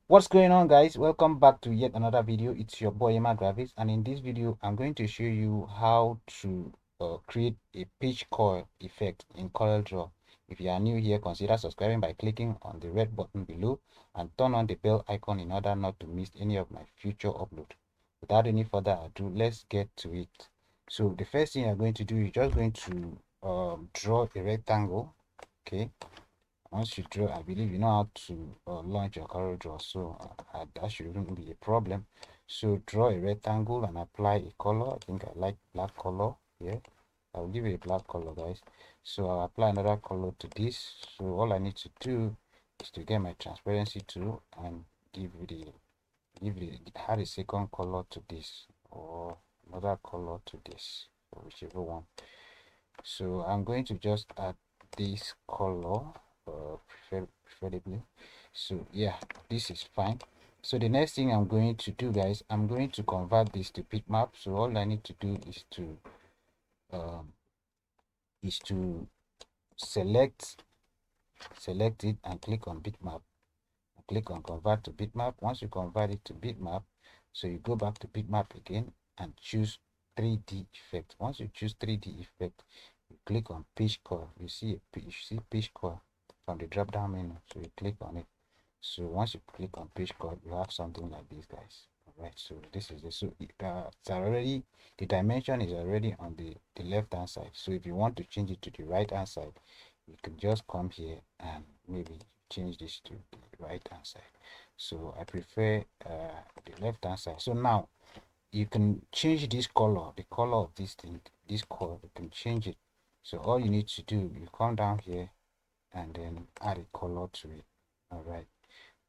What's going on, guys? Welcome back to yet another video. It's your boy Emma Graphics, and in this video I'm going to show you how to create a pitch coil effect in CorelDraw. If you are new here, consider subscribing by clicking on the red button below and turn on the bell icon in order not to miss any of my future upload. Without any further ado, let's get to it. So the first thing you're going to do is just going to draw a rectangle. Okay, once you draw, I believe you know how to launch your CorelDraw, so that shouldn't be a problem. So draw a rectangle and apply a color. I think I like black color here. I'll give it a black color, guys. So I'll apply another color to this. So all I need to do is to get my transparency tool and add a second color to this, or another color to this, or whichever one. So I'm going to just add this color, preferably. So yeah, this is fine. So the next thing I'm going to do, guys, I'm going to convert this to bitmap. So all I need to do um is to select it and click on bitmap, click on convert to bitmap. Once you convert it to bitmap, so you go back to bitmap again and choose 3D effect. Once you choose 3D effect, you click on pitch coil. You see pitch coil from the drop down menu, so you click on it. So once you click on pitch coil, you have something like this, guys. All right, so this is so it's already, the dimension is already on the left hand side. So if you want to change it to the right hand side, you can just come here and maybe change this to the right hand side. So I prefer the left hand side. So now you can change this color, the color of this thing, this color, you can change it. So all you need to do, you come down here and then add a color to it. All right,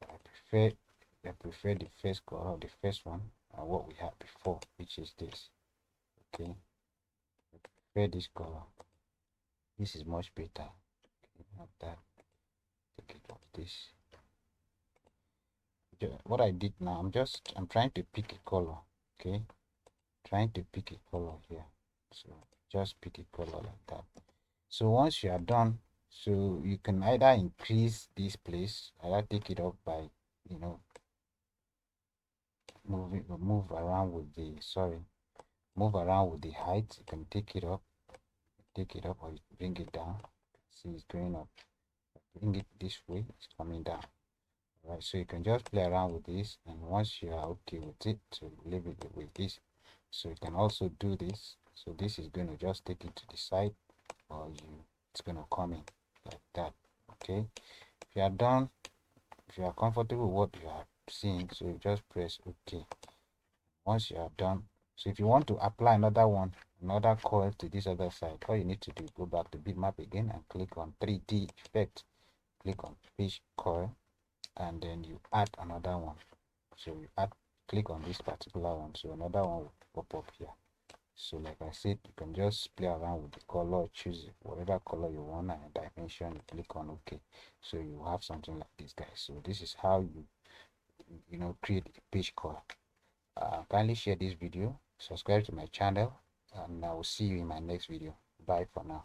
I prefer the first color, the first one, what we had before, which is this. Okay, I prefer this color. This is much better. Okay, not that. Take it off this. What I did now, I'm trying to pick a color. Okay, trying to pick a color here. So just pick a color like that. So once you are done, so you can either increase this place, either take it up by, you know, move around with the, move around with the height. You can take it up, or you bring it down. See, it's going up. Bring it this way, it's coming down. All right, so you can just play around with this, and once you are okay with it, so leave it with this. So you can also do this. So this is going to just take it to the side, or it's going to come in like that. Okay, if you are done, if you are comfortable with what you are seeing, so you just press OK. Once you are done, so if you want to apply another coil to this other side, all you need to do is go back to bitmap again and click on 3D effect, click on pitch coil, and then you add another one. So you click on this particular one, so another one will pop up here. So like I said, you can just play around with the color, choose whatever color you want and dimension, you click on OK. So you have something like this, guys. So this is how you create a page coil. Kindly share this video, subscribe to my channel, and I will see you in my next video. Bye for now.